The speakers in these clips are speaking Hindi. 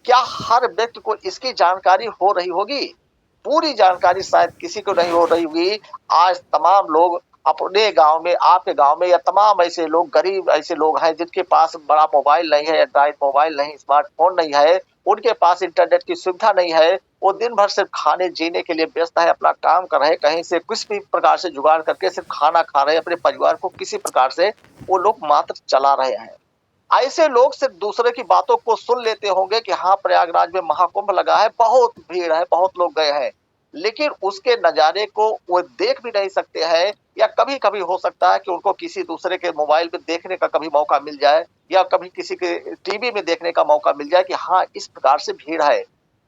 क्या हर व्यक्ति को इसकी जानकारी हो रही होगी? पूरी जानकारी शायद किसी को नहीं हो रही होगी। आज तमाम लोग अपने गाँव में, आपके गाँव में या तमाम ऐसे लोग, गरीब ऐसे लोग हैं जिनके पास बड़ा मोबाइल नहीं है, एंड्रॉइड मोबाइल नहीं, स्मार्टफ़ोन नहीं है, उनके पास इंटरनेट की सुविधा नहीं है। वो दिन भर सिर्फ़ खाने जीने के लिए व्यस्त है, अपना काम कर रहे हैं, कहीं से किसी भी प्रकार से जुगाड़ करके सिर्फ़ खाना खा रहे हैं, अपने परिवार को किसी प्रकार से वो लोग मात्र चला रहे हैं। ऐसे लोग सिर्फ दूसरे की बातों को सुन लेते होंगे कि हाँ, प्रयागराज में महाकुंभ लगा है, बहुत भीड़ है, बहुत लोग गए हैं। लेकिन उसके नज़ारे को वो देख भी नहीं सकते हैं, या कभी-कभी हो सकता है कि उनको किसी दूसरे के मोबाइल में देखने का कभी मौका मिल जाए, या कभी किसी के टीवी में देखने का मौका मिल जाए कि हाँ, इस प्रकार से भीड़ है।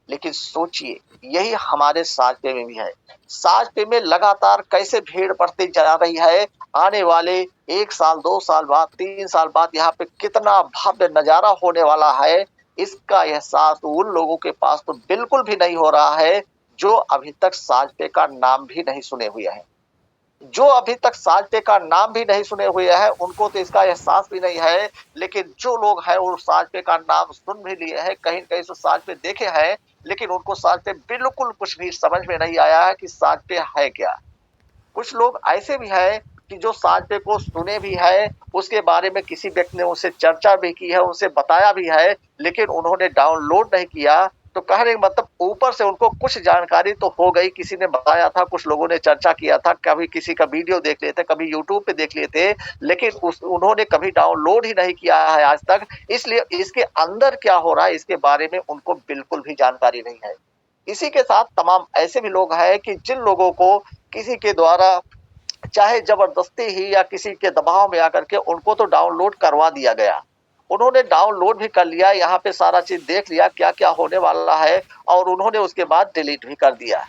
लेकिन सोचिए, यही हमारे साजपे में भी है। साजपे में लगातार कैसे भीड़ बढ़ती जा रही है, आने वाले 1 साल, 2 साल बाद, 3 साल बाद यहाँ पे कितना भव्य नज़ारा होने वाला है, इसका एहसास उन लोगों के पास तो बिल्कुल भी नहीं हो रहा है, जो अभी तक साजपे का नाम भी नहीं सुने हुए हैं। जो अभी तक साजपे का नाम भी नहीं सुने हुए हैं, उनको तो इसका एहसास भी नहीं है, लेकिन जो लोग हैं वो साजपे का नाम सुन भी लिए हैं, कहीं न कहीं से साजपे देखे हैं, लेकिन उनको साजपे बिल्कुल कुछ भी समझ में नहीं आया है कि साजपे है क्या? कुछ लोग ऐसे भी हैं कि जो साजपे को सुने भी हैं, उसके बारे में किसी व्यक्ति ने उनसे चर्चा भी की है, उनसे बताया भी है, लेकिन उन्होंने डाउनलोड नहीं किया। तो कहने का मतलब ऊपर से उनको कुछ जानकारी तो हो गई, किसी ने बताया था, कुछ लोगों ने चर्चा किया था, कभी किसी का वीडियो देख लिए थे, कभी यूट्यूब पे देख लिए थे, लेकिन उन्होंने कभी डाउनलोड ही नहीं किया है आज तक। इसलिए इसके अंदर क्या हो रहा है, इसके बारे में उनको बिल्कुल भी जानकारी नहीं है। इसी के साथ तमाम ऐसे भी लोग हैं कि जिन लोगों को किसी के द्वारा, चाहे ज़बरदस्ती ही या किसी के दबाव में आकर के, उनको तो डाउनलोड करवा दिया गया। उन्होंने डाउनलोड भी कर लिया, यहाँ पे सारा चीज़ देख लिया क्या-क्या होने वाला है, और उन्होंने उसके बाद डिलीट भी कर दिया,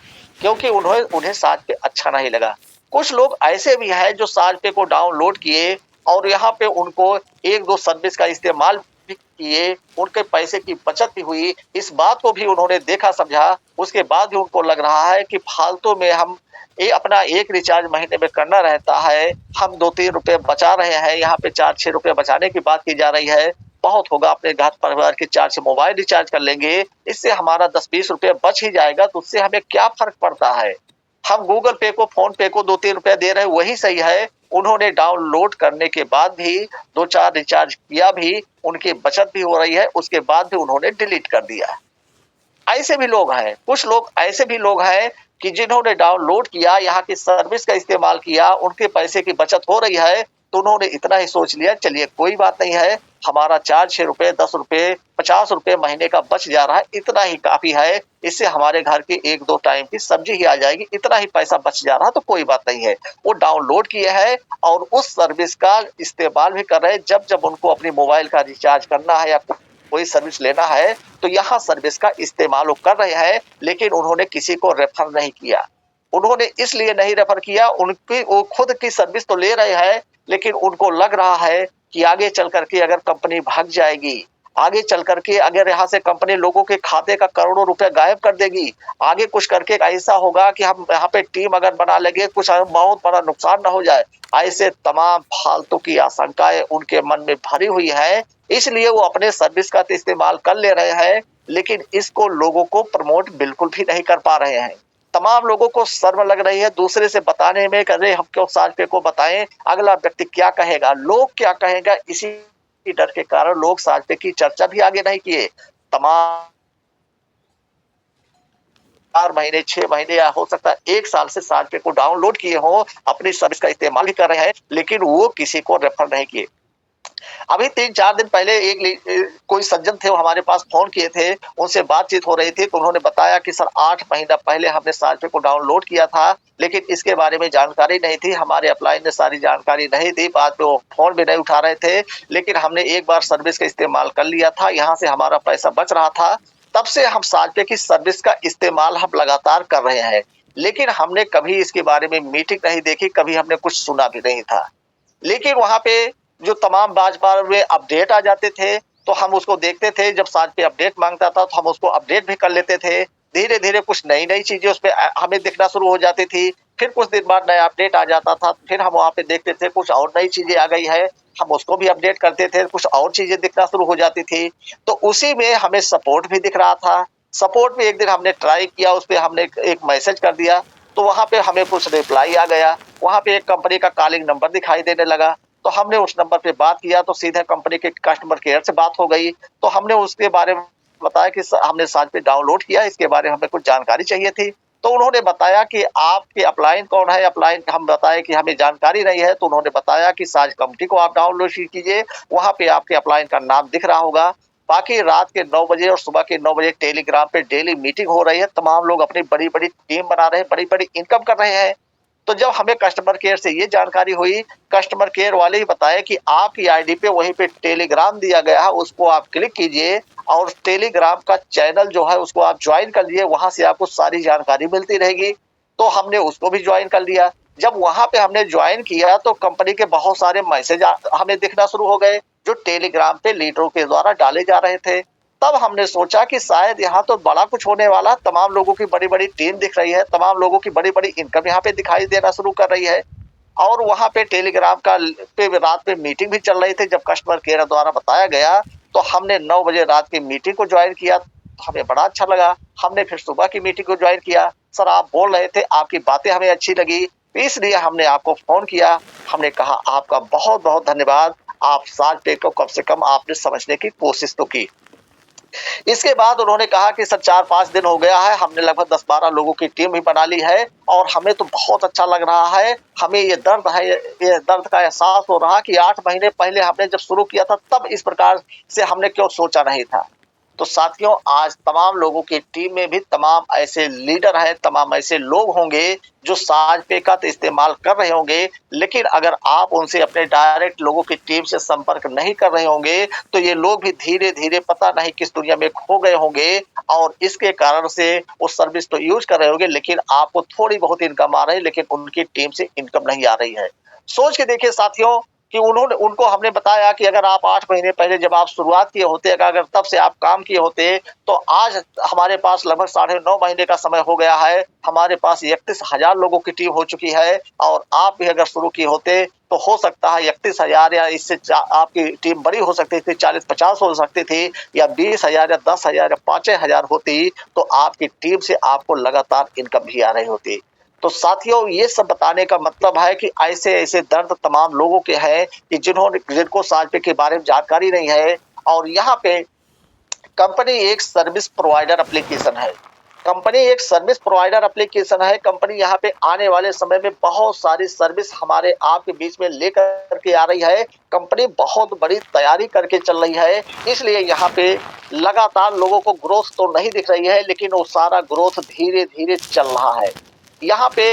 क्योंकि उन्हें साजपे अच्छा नहीं लगा। कुछ लोग ऐसे भी हैं जो साजपे को डाउनलोड किए और यहाँ पे उनको 1-2 सर्विस का इस्तेमाल भी किए, उनके पैसे की बचत भी हुई, इस बात को भी उन्होंने देखा समझा, उसके बाद भी उनको लग रहा है कि फालतू में हम ये अपना एक रिचार्ज महीने में करना रहता है, हम 2-3 रुपए बचा रहे हैं, यहाँ पे 4-6 रुपए बचाने की बात की जा रही है, बहुत होगा अपने घर परिवार के 4 से मोबाइल रिचार्ज कर लेंगे, इससे हमारा 10-20 रुपए बच ही जाएगा, तो उससे हमें क्या फ़र्क पड़ता है? हम गूगल पे को, फ़ोन पे को 2-3 रुपए दे रहे हैं, वही सही है। उन्होंने डाउनलोड करने के बाद भी 2-4 रिचार्ज किया भी, उनकी बचत भी हो रही है, उसके बाद भी उन्होंने डिलीट कर दिया। ऐसे भी लोग हैं, कुछ लोग ऐसे भी लोग हैं कि जिन्होंने डाउनलोड किया, यहाँ की सर्विस का इस्तेमाल किया, उनके पैसे की बचत हो रही है, तो उन्होंने इतना ही सोच लिया, चलिए कोई बात नहीं है, हमारा 4-6 रुपए, 10 रुपए, 50 रुपए महीने का बच जा रहा है, इतना ही काफ़ी है, इससे हमारे घर की 1-2 टाइम की सब्जी ही आ जाएगी, इतना ही पैसा बच जा रहा है, तो कोई बात नहीं है। वो डाउनलोड किए हैं और उस सर्विस का इस्तेमाल भी कर रहे हैं, जब-जब उनको अपने मोबाइल का रिचार्ज करना है या कोई सर्विस लेना है, तो यहाँ सर्विस का इस्तेमाल वो कर रहे हैं, लेकिन उन्होंने किसी को रेफर नहीं किया। उन्होंने इसलिए नहीं रेफर किया, उनकी वो खुद की सर्विस तो ले रहे हैं, लेकिन उनको लग रहा है कि आगे चल कर के अगर कंपनी भाग जाएगी, आगे चल कर के अगर यहाँ से कंपनी लोगों के खाते का करोड़ों रुपए गायब कर देगी, आगे कुछ करके ऐसा होगा कि हम यहाँ पे टीम अगर बना लेंगे, कुछ बहुत बड़ा नुकसान ना हो जाए। ऐसे तमाम फालतू की आशंकाएँ उनके मन में भरी हुई हैं, इसलिए वो अपने सर्विस का तो इस्तेमाल कर ले रहे हैं, लेकिन इसको लोगों को प्रमोट बिल्कुल भी नहीं कर पा रहे हैं। तमाम लोगों को शर्म लग रही है दूसरे से बताने में कि अरे हम क्यों साजपे को बताएं, अगला व्यक्ति क्या कहेगा, लोग क्या कहेगा, इसी डर के कारण लोग साजपे की चर्चा भी आगे नहीं किए। तमाम 4 महीने, 6 महीने या हो सकता है 1 साल से साजपे को डाउनलोड किए हों, अपनी सर्विस का इस्तेमाल भी कर रहे हैं, लेकिन वो किसी को रेफर नहीं किए। अभी 3-4 दिन पहले कोई सज्जन थे, वो हमारे पास फ़ोन किए थे, उनसे बातचीत हो रही थी, तो उन्होंने बताया कि सर 8 महीना पहले हमने साजपे को डाउनलोड किया था, लेकिन इसके बारे में जानकारी नहीं थी, हमारे अपलाइन ने सारी जानकारी नहीं दी, बाद में वो फ़ोन भी नहीं उठा रहे थे, लेकिन हमने एक बार सर्विस का इस्तेमाल कर लिया था, यहाँ से हमारा पैसा बच रहा था, तब से हम साजपे की सर्विस का इस्तेमाल हम लगातार कर रहे हैं। लेकिन हमने कभी इसके बारे में मीटिंग नहीं देखी, कभी हमने कुछ सुना भी नहीं था। लेकिन वहाँ पे जो तमाम बार-बार वे अपडेट आ जाते थे, तो हम उसको देखते थे, जब साजपे अपडेट माँगता था, तो हम उसको अपडेट भी कर लेते थे। धीरे-धीरे कुछ नई-नई चीज़ें उसपे हमें दिखना शुरू हो जाती थी, फिर कुछ दिन बाद नया अपडेट आ जाता था, फिर हम वहाँ पे देखते थे कुछ और नई चीज़ें आ गई है, हम उसको भी अपडेट करते थे, कुछ और चीज़ें दिखना शुरू हो जाती थी। तो उसी में हमें सपोर्ट भी दिख रहा था। सपोर्ट में एक दिन हमने ट्राई किया, उसपे हमने एक मैसेज कर दिया, तो वहाँ पे हमें कुछ रिप्लाई आ गया। वहाँ पे एक कंपनी का कॉलिंग नंबर दिखाई देने लगा, तो हमने उस नंबर पे बात किया, तो सीधे कंपनी के कस्टमर केयर से बात हो गई। तो हमने उसके बारे में बताया कि हमने साज पे डाउनलोड किया, इसके बारे में हमें कुछ जानकारी चाहिए थी। तो उन्होंने बताया कि आपके अपलाइन कौन है? अपलाइन हम बताए कि हमें जानकारी नहीं है, तो उन्होंने बताया कि साज कंपनी को आप डाउनलोड कीजिए, वहाँ पे आपके अपलाइन का नाम दिख रहा होगा। बाकी रात के 9 बजे और सुबह के 9 बजे टेलीग्राम पे डेली मीटिंग हो रही है, तमाम लोग अपनी बड़ी-बड़ी टीम बना रहे हैं, बड़ी-बड़ी इनकम कर रहे हैं। तो जब हमें कस्टमर केयर से ये जानकारी हुई, कस्टमर केयर वाले ही बताए कि आपकी आईडी पे वहीं पे टेलीग्राम दिया गया है, उसको आप क्लिक कीजिए और टेलीग्राम का चैनल जो है उसको आप ज्वाइन कर लीजिए, वहाँ से आपको सारी जानकारी मिलती रहेगी। तो हमने उसको भी ज्वाइन कर लिया। जब वहाँ पे हमने ज्वाइन किया तो कंपनी के बहुत सारे मैसेज हमें दिखना शुरू हो गए, जो टेलीग्राम पे लीडरों के द्वारा डाले जा रहे थे। तब हमने सोचा कि शायद यहाँ तो बड़ा कुछ होने वाला, तमाम लोगों की बड़ी-बड़ी टीम दिख रही है, तमाम लोगों की बड़ी-बड़ी इनकम यहाँ पे दिखाई देना शुरू कर रही है। और वहाँ पे टेलीग्राम का पे रात में मीटिंग भी चल रही थी। जब कस्टमर केयर द्वारा बताया गया, तो हमने 9 बजे रात की मीटिंग को ज्वाइन किया। तो हमें बड़ा अच्छा लगा। हमने फिर सुबह की मीटिंग को ज्वाइन किया। सर आप बोल रहे थे, आपकी बातें हमें अच्छी लगी, इसलिए हमने आपको फ़ोन किया। हमने कहा आपका बहुत-बहुत धन्यवाद। आप साज पे को कम से कम आपने समझने की कोशिश तो की। इसके बाद उन्होंने कहा कि सर 4-5 दिन हो गया है, हमने लगभग 10-12 लोगों की टीम भी बना ली है और हमें तो बहुत अच्छा लग रहा है। हमें ये दर्द का एहसास हो रहा कि 8 महीने पहले हमने जब शुरू किया था, तब इस प्रकार से हमने क्यों सोचा नहीं था। तो साथियों, आज तमाम लोगों की टीम में भी तमाम ऐसे लीडर हैं, तमाम ऐसे लोग होंगे जो साज पे का तो इस्तेमाल कर रहे होंगे, लेकिन अगर आप उनसे अपने डायरेक्ट लोगों की टीम से संपर्क नहीं कर रहे होंगे, तो ये लोग भी धीरे-धीरे पता नहीं किस दुनिया में खो गए होंगे और इसके कारण से वो सर्विस तो यूज़ कर रहे होंगे, लेकिन आपको थोड़ी बहुत इनकम आ रही है, लेकिन उनकी टीम से इनकम नहीं आ रही है। सोच के देखिए साथियों कि उनको हमने बताया कि अगर आप 8 महीने पहले जब आप शुरुआत किए होते, अगर तब से आप काम किए होते, तो आज हमारे पास लगभग साढ़े 9 महीने का समय हो गया है। हमारे पास 31,000 लोगों की टीम हो चुकी है और आप भी अगर शुरू किए होते, तो हो सकता है 31,000 या इससे आपकी टीम बड़ी हो सकती थी, 40-50 हो सकती थी या 20,000 या 10,000 या 5,000 होती, तो आपकी टीम से आपको लगातार इनकम भी आ रही होती। तो साथियों, ये सब बताने का मतलब है कि ऐसे-ऐसे दर्द तमाम लोगों के हैं कि जिनको साज-पे के बारे में जानकारी नहीं है और यहाँ पे कंपनी एक सर्विस प्रोवाइडर एप्लीकेशन है। कंपनी एक सर्विस प्रोवाइडर एप्लीकेशन है। कंपनी यहाँ पे आने वाले समय में बहुत सारी सर्विस हमारे आपके बीच में लेकर के आ रही है। कंपनी बहुत बड़ी तैयारी करके चल रही है, इसलिए यहाँ पे लगातार लोगों को ग्रोथ तो नहीं दिख रही है, लेकिन वो सारा ग्रोथ धीरे-धीरे चल रहा है। यहाँ पे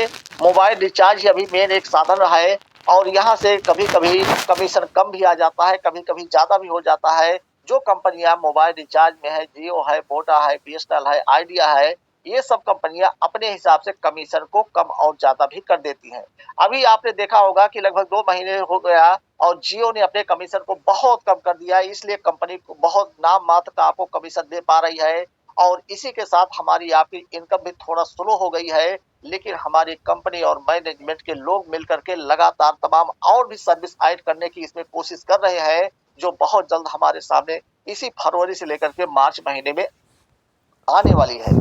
मोबाइल रिचार्ज ही अभी मेन एक साधन है और यहाँ से कभी-कभी कमीशन कम भी आ जाता है, कभी-कभी ज़्यादा भी हो जाता है। जो कंपनियां मोबाइल रिचार्ज में है, जियो है, वोडा है, बीएसएनएल है, आइडिया है, ये सब कंपनियां अपने हिसाब से कमीशन को कम और ज्यादा भी कर देती हैं। अभी आपने देखा होगा कि लगभग 2 महीने हो गया और जियो ने अपने कमीशन को बहुत कम कर दिया है, इसलिए कंपनी को बहुत नाम मात्र का आपको कमीशन दे पा रही है और इसी के साथ हमारी आपकी इनकम भी थोड़ा स्लो हो गई है। लेकिन हमारी कंपनी और मैनेजमेंट के लोग मिलकर के लगातार तमाम और भी सर्विस ऐड करने की इसमें कोशिश कर रहे हैं, जो बहुत जल्द हमारे सामने इसी फरवरी से लेकर के मार्च महीने में आने वाली है।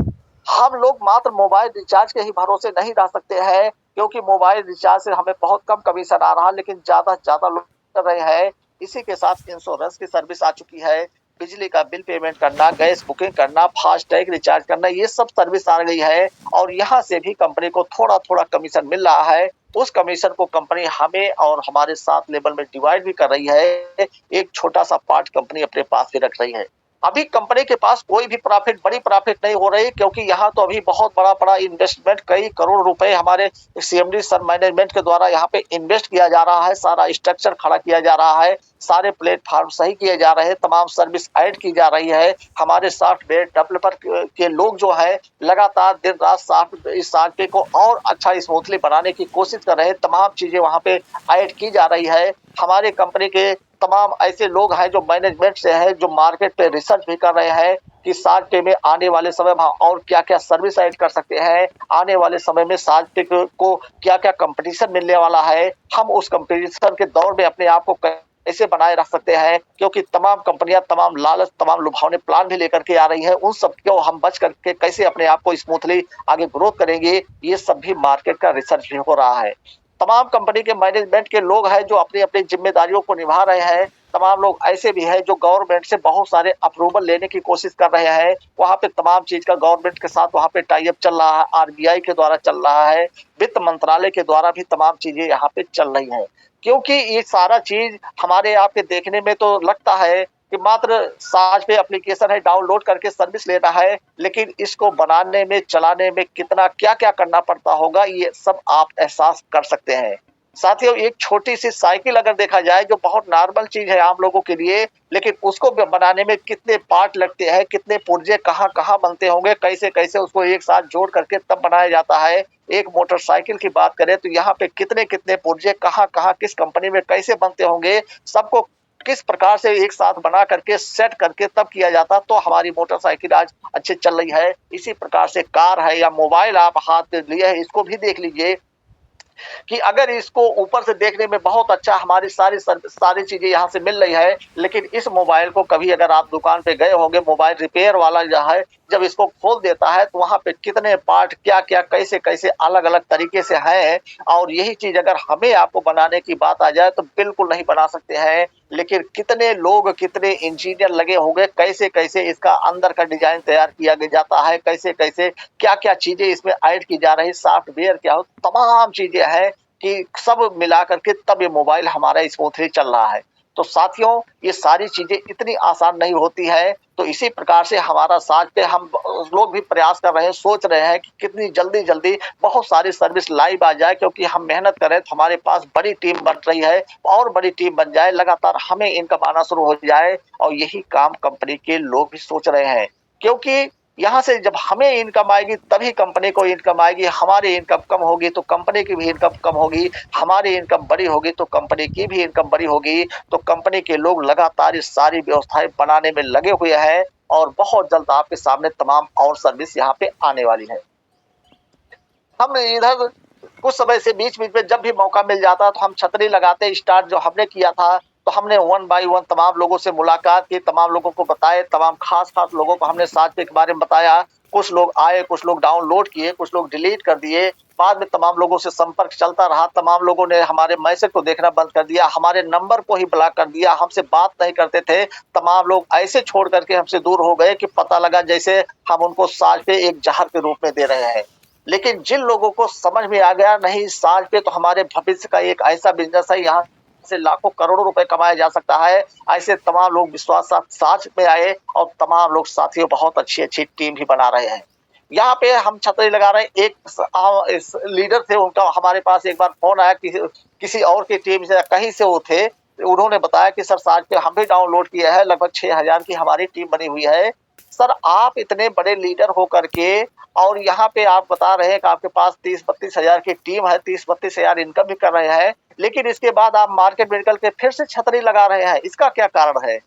हम लोग मात्र मोबाइल रिचार्ज के ही भरोसे नहीं रह सकते हैं, क्योंकि मोबाइल रिचार्ज से हमें बहुत कम कमीशन आ रहा है, लेकिन ज़्यादा से ज़्यादा लोग कर रहे हैं। इसी के साथ इंश्योरेंस की सर्विस आ चुकी है, बिजली का बिल पेमेंट करना, गैस बुकिंग करना, फास्टैग रिचार्ज करना, ये सब सर्विस आ गई है और यहाँ से भी कंपनी को थोड़ा-थोड़ा कमीशन मिल रहा है। उस कमीशन को कंपनी हमें और हमारे साथ लेवल में डिवाइड भी कर रही है। एक छोटा-सा पार्ट कंपनी अपने पास भी रख रही है। अभी कंपनी के पास कोई भी बड़ी प्रॉफिट नहीं हो रही, क्योंकि यहाँ तो अभी बहुत बड़ा इन्वेस्टमेंट कई करोड़ रुपए हमारे सीएमडी सर मैनेजमेंट के द्वारा यहाँ पे इन्वेस्ट किया जा रहा है, सारा स्ट्रक्चर खड़ा किया जा रहा है, सारे प्लेटफॉर्म सही किए जा रहे हैं, तमाम सर्विस ऐड की जा रही है। हमारे सॉफ्टवेयर डेवलपर के लोग जो है लगातार दिन रात इस सॉफ्टवेयर को और अच्छा स्मूथली बनाने की कोशिश कर रहे हैं, तमाम चीजें वहाँ पे ऐड की जा रही है। हमारे कंपनी के तमाम ऐसे लोग हैं जो मैनेजमेंट से है, जो मार्केट पे रिसर्च भी कर रहे हैं कि साज पे में आने वाले समय में और क्या-क्या सर्विस ऐड कर सकते हैं, आने वाले समय में साज पे को क्या-क्या कंपटीशन मिलने वाला है, हम उस कंपटीशन के दौर में अपने आप को ऐसे बनाए रख सकते हैं, क्योंकि तमाम कंपनियां तमाम लालच, तमाम लुभावने प्लान भी लेकर के आ रही हैं। उन सब को हम बच करके कैसे अपने आप को स्मूथली आगे ग्रोथ करेंगे, ये सब भी मार्केट का रिसर्च भी हो रहा है। तमाम कंपनी के मैनेजमेंट के लोग हैं जो अपनी अपनी जिम्मेदारियों को निभा रहे हैं। तमाम लोग ऐसे भी हैं जो गवर्नमेंट से बहुत सारे अप्रूवल लेने की कोशिश कर रहे हैं। वहाँ पे तमाम चीज का गवर्नमेंट के साथ वहाँ पे टाई अप चल रहा है, आरबीआई के द्वारा चल रहा है, वित्त मंत्रालय के द्वारा भी तमाम चीजें यहाँ पे चल रही हैं। क्योंकि ये सारा चीज हमारे यहाँ पे देखने में तो लगता है कि मात्र साज पे एप्लीकेशन है, डाउनलोड करके सर्विस लेना है, लेकिन इसको बनाने में, चलाने में कितना क्या-क्या करना पड़ता होगा, ये सब आप एहसास कर सकते हैं। साथियों, एक छोटी-सी साइकिल अगर देखा जाए जो बहुत नॉर्मल चीज़ है आम लोगों के लिए, लेकिन उसको ब बनाने में कितने पार्ट लगते हैं, कितने पुर्जे कहाँ-कहाँ बनते होंगे, कैसे-कैसे उसको एक साथ जोड़ करके तब बनाया जाता है। एक मोटरसाइकिल की बात करें तो यहाँ पे कितने-कितने पुर्जे कहाँ-कहाँ, किस कंपनी में कैसे बनते होंगे, सबको किस प्रकार से एक साथ बना करके सेट करके तब किया जाता, तो हमारी मोटरसाइकिल आज अच्छे चल रही है। इसी प्रकार से कार है या मोबाइल आप हाथ में लिए हैं, इसको भी देख लीजिए कि अगर इसको ऊपर से देखने में बहुत अच्छा हमारी सारी चीजें यहाँ से मिल रही है, लेकिन इस मोबाइल को कभी अगर आप दुकान पे गए होंगे, मोबाइल रिपेयर वाला जो है जब इसको खोल देता है तो वहाँ पे कितने पार्ट, क्या क्या, कैसे कैसे अलग अलग तरीके से हैं। और यही चीज अगर हमें आपको बनाने की बात आ जाए तो बिल्कुल नहीं बना सकते हैं, लेकिन कितने लोग, कितने इंजीनियर लगे होंगे, कैसे कैसे इसका अंदर का डिजाइन तैयार किया जाता है, कैसे कैसे क्या क्या चीजें इसमें ऐड की जा रही, सॉफ्टवेयर क्या हो, तमाम चीजें हैं कि सब मिला करके तब ये मोबाइल हमारा स्मूथली चल रहा है। तो साथियों, ये सारी चीजें इतनी आसान नहीं होती है। तो इसी प्रकार से हमारा साथ पे हम लोग भी प्रयास कर रहे हैं, सोच रहे हैं कि कितनी जल्दी जल्दी बहुत सारी सर्विस लाइव आ जाए, क्योंकि हम मेहनत करें तो हमारे पास बड़ी टीम बन रही है, और बड़ी टीम बन जाए, लगातार हमें इनकम आना शुरू हो जाए। और यही काम कंपनी के लोग भी सोच रहे हैं, क्योंकि यहाँ से जब हमें इनकम आएगी तभी कंपनी को इनकम आएगी। हमारी इनकम कम होगी तो कंपनी की भी इनकम कम होगी, हमारी इनकम बड़ी होगी तो कंपनी की भी इनकम बड़ी होगी। तो कंपनी के लोग लगातार इस सारी व्यवस्थाएं बनाने में लगे हुए हैं, और बहुत जल्द आपके सामने तमाम और सर्विस यहाँ पे आने वाली है। हम इधर कुछ समय से बीच-बीच में जब भी मौका मिल जाता तो हम छतरी लगाते, स्टार्ट जो हमने किया था, तो हमने वन बाय वन तमाम लोगों से मुलाकात की, तमाम लोगों को बताए, तमाम खास-खास लोगों को हमने साथ पे के बारे में बताया। कुछ लोग आए, कुछ लोग डाउनलोड किए, कुछ लोग डिलीट कर दिए। बाद में तमाम लोगों से संपर्क चलता रहा, तमाम लोगों ने हमारे मैसेज को देखना बंद कर दिया, हमारे नंबर को ही ब्लॉक कर दिया, हमसे बात नहीं करते थे। तमाम लोग ऐसे छोड़ कर के हमसे दूर हो गए कि पता लगा जैसे हम उनको साँझ पे एक ज़हर के रूप में दे रहे हैं। लेकिन जिन लोगों को समझ में आ गया नहीं, साँझ पे तो हमारे भविष्य का एक ऐसा बिज़नेस है, यहाँ से लाखों करोड़ों रुपए कमाया जा सकता है, ऐसे तमाम लोग विश्वास साथ साथ में आए, और तमाम लोग साथियों बहुत अच्छी-अच्छी टीम भी बना रहे हैं। यहाँ पे हम छतरी लगा रहे हैं, एक इस लीडर थे, उनका हमारे पास एक बार फ़ोन आया, किसी और की टीम से कहीं से वो थे। उन्होंने बताया कि सर साँझ पे हम भी डाउनलोड किए हैं, लगभग 6000 की हमारी टीम बनी हुई है। सर आप इतने बड़े लीडर हो करके और यहाँ पे आप बता रहे हैं कि आपके पास 30-32 हजार की टीम है, 30-32 हजार इनकम भी कर रहे हैं, लेकिन इसके बाद आप मार्केट में निकल के फिर से छतरी लगा रहे हैं, इसका क्या कारण है?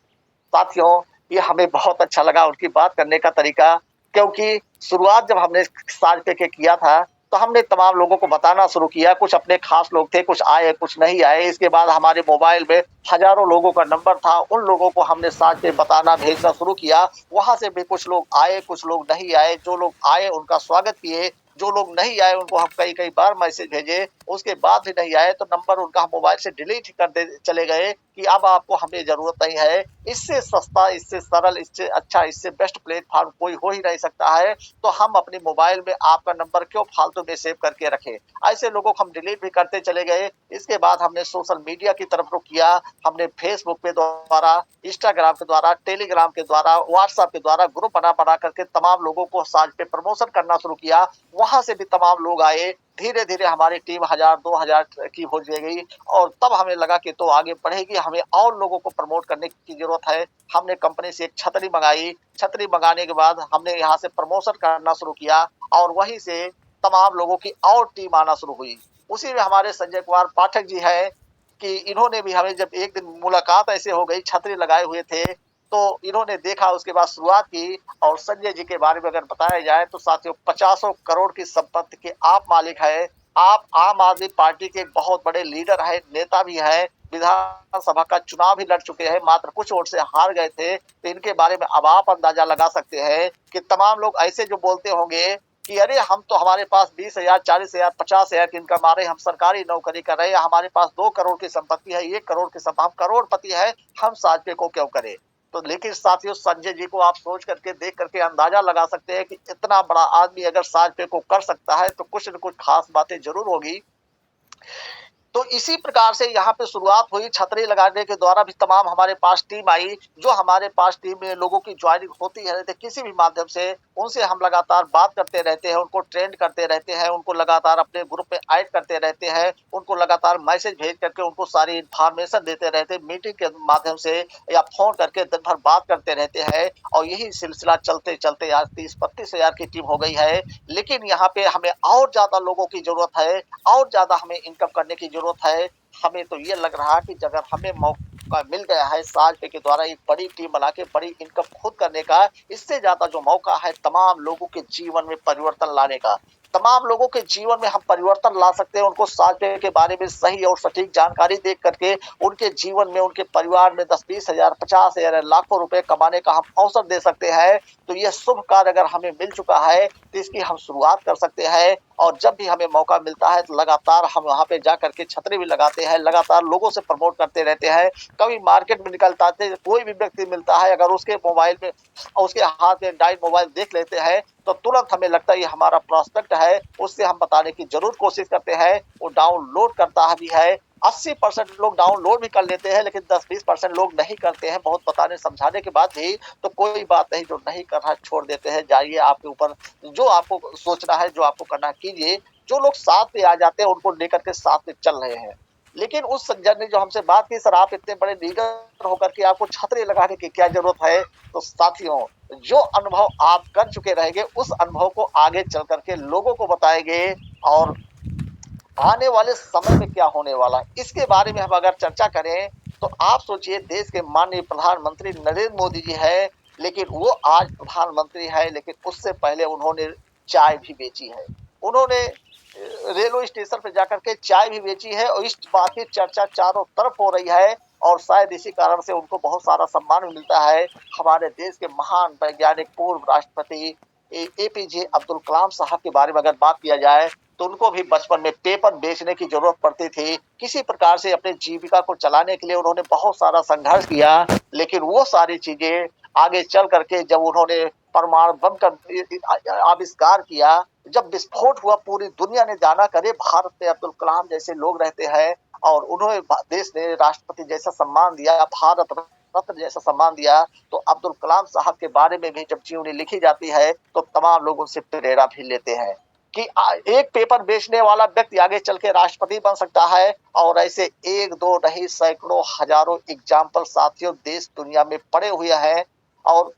साथियों, ये हमें बहुत अच्छा लगा उनकी बात करने का तरीका, क्योंकि शुरुआत जब हमने साज पे के किया था, तो हमने तमाम लोगों को बताना शुरू किया। कुछ अपने खास लोग थे, कुछ आए, कुछ नहीं आए। इसके बाद हमारे मोबाइल में हज़ारों लोगों का नंबर था, उन लोगों को हमने साज पे बताना, भेजना शुरू किया। वहाँ से भी कुछ लोग आए, कुछ लोग नहीं आए। जो लोग आए उनका स्वागत किए, जो लोग नहीं आए उनको हम कई-कई बार मैसेज भेजे, उसके बाद भी नहीं आए तो नंबर उनका हम मोबाइल से डिलीट ही कर दे चले गए कि अब आपको हमें ज़रूरत नहीं है। इससे सस्ता, इससे सरल, इससे अच्छा, इससे बेस्ट प्लेटफ़ॉर्म कोई हो ही नहीं सकता है, तो हम अपने मोबाइल में आपका नंबर क्यों फालतू में सेव करके रखें। ऐसे लोगों को हम डिलीट भी करते चले गए। इसके बाद हमने सोशल मीडिया की तरफ रुख किया, हमने फेसबुक के द्वारा, इंस्टाग्राम के द्वारा, टेलीग्राम के द्वारा, व्हाट्सएप के द्वारा ग्रुप बना-बना करके तमाम लोगों को साझ पे प्रमोशन करना शुरू किया। वहाँ से भी तमाम लोग आए, धीरे-धीरे हमारी टीम 1000 2000 की हो गई, और तब हमें लगा कि तो आगे बढ़ेगी, हमें और लोगों को प्रमोट करने की ज़रूरत है। हमने कंपनी से एक छतरी मँगाई, छतरी मँगाने के बाद हमने यहाँ से प्रमोशन करना शुरू किया, और वहीं से तमाम लोगों की और टीम आना शुरू हुई। उसी में हमारे संजय कुमार पाठक जी हैं कि इन्होंने भी हमें जब एक दिन मुलाकात ऐसे हो गई, छतरी लगाए हुए थे, तो इन्होंने देखा, उसके बाद शुरुआत की। और संजय जी के बारे में अगर बताया जाए तो साथियों 50 करोड़ की संपत्ति के आप मालिक हैं। आप आम आदमी पार्टी के बहुत बड़े लीडर हैं, नेता भी हैं, विधानसभा का चुनाव भी लड़ चुके हैं, मात्र कुछ वोट से हार गए थे। तो इनके बारे में अब आप अंदाजा लगा सकते हैं कि तमाम लोग ऐसे जो बोलते होंगे कि अरे हम तो, हमारे पास 20,000, 40,000, 50,000 की इनकम आ रही, हम सरकारी नौकरी कर रहे हैं, हमारे पास 2 करोड़ की संपत्ति है, 1 करोड़ की हम करोड़पति है, हम साजपे को क्यों करें। तो लेकिन साथियों, संजय जी को आप सोच करके, देख करके अंदाजा लगा सकते हैं कि इतना बड़ा आदमी अगर साजपे को कर सकता है तो कुछ न कुछ खास बातें जरूर होगी। तो इसी प्रकार से यहाँ पे शुरुआत हुई, छतरी लगाने के द्वारा भी तमाम हमारे पास टीम आई। जो हमारे पास टीम में लोगों की ज्वाइनिंग होती है तो किसी भी माध्यम से उनसे हम लगातार बात करते रहते हैं, उनको ट्रेंड करते रहते हैं, उनको लगातार अपने ग्रुप में ऐड करते रहते हैं, उनको लगातार मैसेज भेज करके उनको सारी इन्फॉर्मेशन देते रहते हैं, मीटिंग के माध्यम से या फोन करके दिन भर बात करते रहते हैं। और यही सिलसिला चलते चलते आज 30-32 हजार की टीम हो गई है। लेकिन यहाँ पे हमें और ज्यादा लोगों की जरूरत है, और ज्यादा हमें इनकम करने की जरूरत है। हमें तो ये लग रहा है कि अगर हमें मौका मिल गया है साजपे के द्वारा एक बड़ी टीम बना के बड़ी इनकम खुद करने का, इससे ज्यादा जो मौका है तमाम लोगों के जीवन में परिवर्तन लाने का। तमाम लोगों के जीवन में हम परिवर्तन ला सकते हैं, उनको साजपे के बारे में सही और सटीक जानकारी देख करके उनके जीवन में, उनके परिवार में 10-20 हजार, 50 हजार, लाखों रुपए कमाने का हम अवसर दे सकते हैं। तो यह शुभ कार्य अगर हमें मिल चुका है तो इसकी हम शुरुआत कर सकते हैं। और जब भी हमें मौका मिलता है तो लगातार हम वहाँ पे जा करके छतरी भी लगाते हैं, लगातार लोगों से प्रमोट करते रहते हैं। कभी मार्केट में निकलता है, कोई भी व्यक्ति मिलता है, अगर उसके मोबाइल में, उसके हाथ में एंड्रॉइड मोबाइल देख लेते हैं तो तुरंत हमें लगता है ये हमारा प्रोस्पेक्ट है, उससे हम बताने की जरूर कोशिश करते हैं। वो डाउनलोड करता भी है। 80% लोग डाउनलोड भी कर लेते हैं, लेकिन 10-20% लोग नहीं करते हैं। बहुत बताने समझाने के बाद भी तो कोई बात नहीं, जो नहीं कर रहा छोड़ देते हैं। जाइए, आपके ऊपर जो आपको सोचना है, जो आपको करना कीजिए। जो लोग साथ में आ जाते हैं उनको लेकर के साथ में चल रहे हैं। लेकिन उस सज्जन ने जो हमसे बात की, सर आप इतने बड़े लीडर होकर के आपको छतरी लगाने की क्या जरूरत है। तो साथियों, जो अनुभव आप कर चुके रहेंगे उस अनुभव को आगे चल करके लोगों को बताएंगे। और आने वाले समय में क्या होने वाला है इसके बारे में हम अगर चर्चा करें तो आप सोचिए, देश के माननीय प्रधानमंत्री नरेंद्र मोदी जी है, लेकिन वो आज प्रधानमंत्री है, लेकिन उससे पहले उन्होंने चाय भी बेची है। उन्होंने रेलवे स्टेशन पर जाकर के चाय भी बेची है, और इस बात की चर्चा चारों तरफ हो रही है। और शायद इसी कारण से उनको बहुत सारा सम्मान मिलता है। हमारे देश के महान वैज्ञानिक पूर्व राष्ट्रपति एपीजे अब्दुल कलाम साहब के बारे में अगर बात किया जाए तो उनको भी बचपन में पेपर बेचने की जरूरत पड़ती थी। किसी प्रकार से अपने जीविका को चलाने के लिए उन्होंने बहुत सारा संघर्ष किया। लेकिन वो सारी चीजें आगे चल करके जब उन्होंने परमाणु बम का आविष्कार किया, जब विस्फोट हुआ, पूरी दुनिया ने जाना करे भारत में अब्दुल कलाम जैसे लोग रहते हैं। और उन्होंने देश ने राष्ट्रपति जैसा सम्मान दिया, भारत रत्न जैसा सम्मान दिया। तो अब्दुल कलाम साहब के बारे में भी जब जीवनी लिखी जाती है तो तमाम लोग उनसे प्रेरणा भी लेते हैं कि एक पेपर बेचने वाला व्यक्ति आगे चल के राष्ट्रपति बन सकता है। और ऐसे एक दो नहीं, सैकड़ों हजारों एग्जाम्पल साथियों देश दुनिया में पड़े हुए हैं। और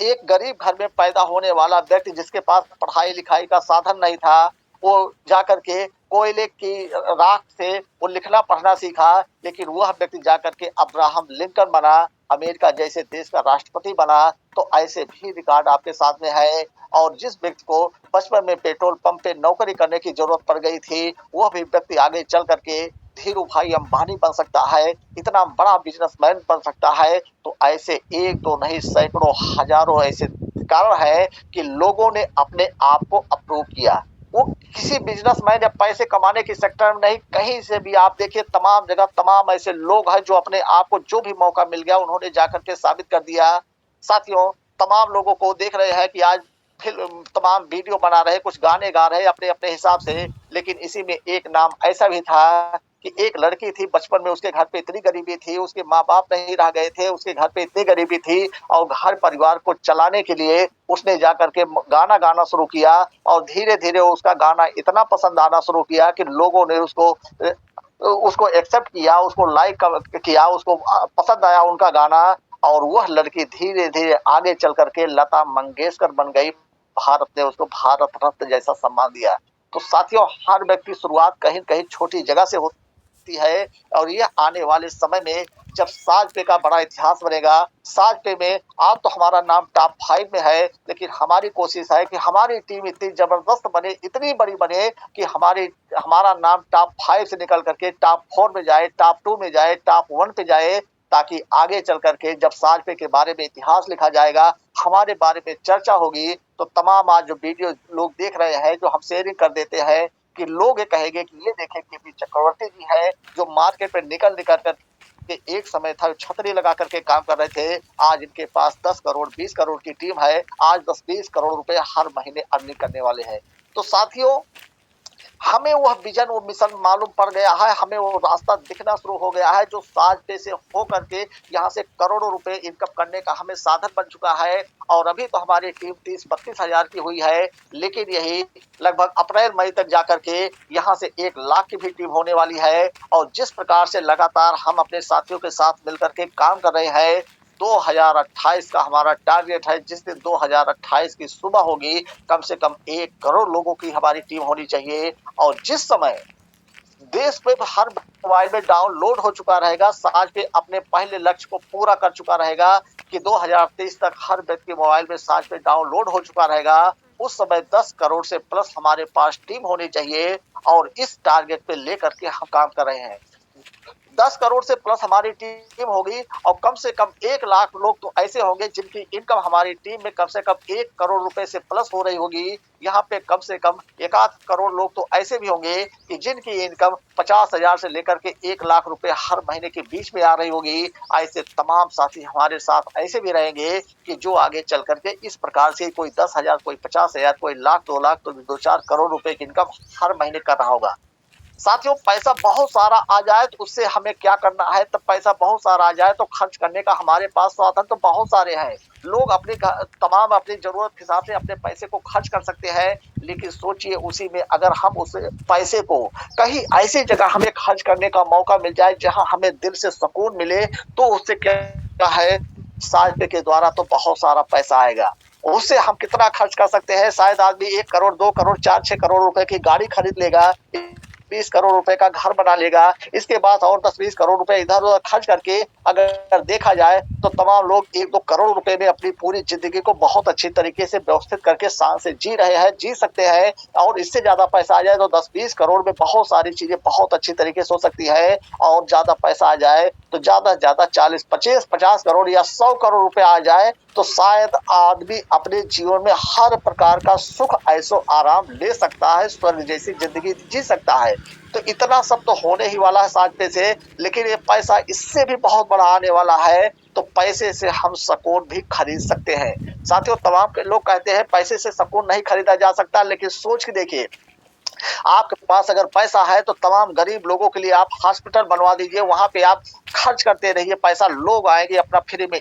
एक गरीब घर में पैदा होने वाला व्यक्ति जिसके पास पढ़ाई लिखाई का साधन नहीं था, वो जाकर के कोयले की राख से वो लिखना पढ़ना सीखा। लेकिन वह व्यक्ति जाकर के अब्राहम लिंकन बना, अमेरिका जैसे देश का राष्ट्रपति बना। तो ऐसे भी रिकॉर्ड आपके साथ में है। और जिस व्यक्ति को बचपन में पेट्रोल पंप पे नौकरी करने की जरूरत पड़ गई थी, वह भी व्यक्ति आगे चल करके धीरू भाई अंबानी बन सकता है, इतना बड़ा बिजनेसमैन बन सकता है। तो ऐसे एक दो नहीं, सैकड़ों हजारों ऐसे कारण है कि लोगों ने अपने आप को अप्रूव किया। वो किसी बिजनेसमैन या पैसे कमाने की सेक्टर में नहीं, कहीं से भी आप देखिए, तमाम जगह तमाम ऐसे लोग हैं जो अपने आप को जो भी मौका मिल गया उन्होंने जाकर के साबित कर दिया। साथियों, तमाम लोगों को देख रहे हैं कि आज फिल्म, तमाम वीडियो बना रहे, कुछ गाने गा रहे अपने अपने हिसाब से। लेकिन इसी में एक नाम ऐसा भी था कि एक लड़की थी, बचपन में उसके घर पे इतनी गरीबी थी, उसके माँ बाप नहीं रह गए थे, उसके घर पे इतनी गरीबी थी, और घर परिवार को चलाने के लिए उसने जाकर के गाना गाना शुरू किया। और धीरे धीरे उसका गाना इतना पसंद आना शुरू किया कि लोगों ने उसको एक्सेप्ट किया, उसको लाइक किया, उसको पसंद आया उनका गाना। और वह लड़की धीरे धीरे आगे चल करके लता मंगेशकर बन गई। भारत ने उसको भारत रत्न जैसा सम्मान दिया। तो साथियों, हर व्यक्ति शुरुआत कहीं कहीं छोटी जगह से होती बचती है। और ये आने वाले समय में जब साज पे का बड़ा इतिहास बनेगा, साज पे में आज तो हमारा नाम टॉप 5 में है, लेकिन हमारी कोशिश है कि हमारी टीम इतनी जबरदस्त बने, इतनी बड़ी बने कि हमारा नाम टॉप 5 से निकल करके टॉप 4 में जाए, टॉप 2 में जाए, टॉप 1 पे जाए, ताकि आगे चल करके जब साज पे के बारे में इतिहास लिखा जाएगा, हमारे बारे में चर्चा होगी, तो तमाम आज जो वीडियो लोग देख रहे हैं, जो हम शेयरिंग कर देते हैं, कि लोग ये कहेंगे कि ये देखें केपी चक्रवर्ती जी है, जो मार्केट में निकल कर के एक समय था छतरी लगा करके काम कर रहे थे, आज इनके पास 10 करोड़ 20 करोड़ की टीम है, आज 10-20 करोड़ रुपए हर महीने अर्निंग करने वाले हैं। तो साथियों, हमें वह विजन, वो मिशन मालूम पड़ गया है, हमें वो रास्ता दिखना शुरू हो गया है, जो साज पे से हो करके यहाँ से करोड़ों रुपए इनकम करने का हमें साधन बन चुका है। और अभी तो हमारी टीम 30-32 हजार की हुई है, लेकिन यही लगभग अप्रैल मई तक जाकर के यहाँ से 1 लाख की भी टीम होने वाली है। और जिस प्रकार से लगातार हम अपने साथियों के साथ मिलकर के काम कर रहे हैं, 2028 का हमारा टारगेट है, जिस दिन 2028 की सुबह होगी, कम से कम 1 करोड़ लोगों की हमारी टीम होनी चाहिए। और जिस समय देश में हर मोबाइल में डाउनलोड हो चुका रहेगा, साज पे अपने पहले लक्ष्य को पूरा कर चुका रहेगा कि 2023 तक हर व्यक्ति मोबाइल में साज पे डाउनलोड हो चुका रहेगा, उस समय 10 करोड़ से प्लस हमारे पास टीम होनी चाहिए। और इस टारगेट पे लेकर के हम काम कर रहे हैं। 10 करोड़ से प्लस हमारी टीम होगी, और कम से कम 1 लाख लोग तो ऐसे होंगे जिनकी इनकम हमारी टीम में कम से कम 1 करोड़ रुपए से प्लस हो रही होगी। यहाँ पे कम से कम 1 आध करोड़ लोग तो ऐसे भी होंगे कि जिनकी इनकम 50,000 से लेकर के 1 लाख रुपए हर महीने के बीच में आ रही होगी। ऐसे तमाम साथी हमारे साथ ऐसे भी रहेंगे कि जो आगे चल करके इस प्रकार से कोई 10,000, कोई 50,000, कोई लाख 2 लाख, तो 2-4 करोड़ रुपए की इनकम हर महीने कर रहा होगा। साथियों, पैसा बहुत सारा आ जाए तो उससे हमें क्या करना है? तब पैसा बहुत सारा आ जाए तो खर्च करने का हमारे पास साधन तो बहुत सारे हैं। लोग तमाम अपनी जरूरत के हिसाब से अपने पैसे को खर्च कर सकते हैं, लेकिन सोचिए उसी में अगर हम उस पैसे को कहीं ऐसी जगह हमें खर्च करने का मौका मिल जाए जहां हमें दिल से सुकून मिले, तो उससे क्या है, साझे के द्वारा तो बहुत सारा पैसा आएगा। उससे हम कितना खर्च कर सकते हैं? शायद आदमी 1 करोड़, 2 करोड़, 4-6 करोड़ रुपए की गाड़ी खरीद लेगा, 20 करोड़ रुपए का घर बना लेगा। इसके बाद और 10-20 करोड़ रुपए इधर-उधर खर्च करके अगर देखा जाए तो तमाम लोग 1-2 करोड़ रुपए में अपनी पूरी जिंदगी को बहुत अच्छी तरीके से व्यवस्थित करके शान से जी रहे हैं, जी सकते हैं। और इससे ज्यादा पैसा आ जाए तो 10-20 करोड़ में बहुत सारी चीजें बहुत अच्छी तरीके से हो सकती है। और ज्यादा पैसा आ जाए तो ज्यादा से ज्यादा 40-50 करोड़ या 100 करोड़ रुपए आ जाए तो शायद आदमी अपने जीवन में हर प्रकार का सुख ऐशो आराम ले सकता है, स्वर्ग जैसी जिंदगी जी सकता है। तो इतना सब तो होने ही वाला है साथ पे से, लेकिन ये पैसा इससे भी बहुत बड़ा आने वाला है। तो पैसे से हम सुकून भी खरीद सकते हैं। साथियों, तमाम के लोग कहते हैं पैसे से सुकून नहीं खरीदा जा सकता, लेकिन सोच के देखिए, आपके पास अगर पैसा है तो तमाम गरीब लोगों के लिए आप हॉस्पिटल बनवा दीजिए, वहां पे आप खर्च करते रहिए, पैसा लोग आएंगे अपना फ्री में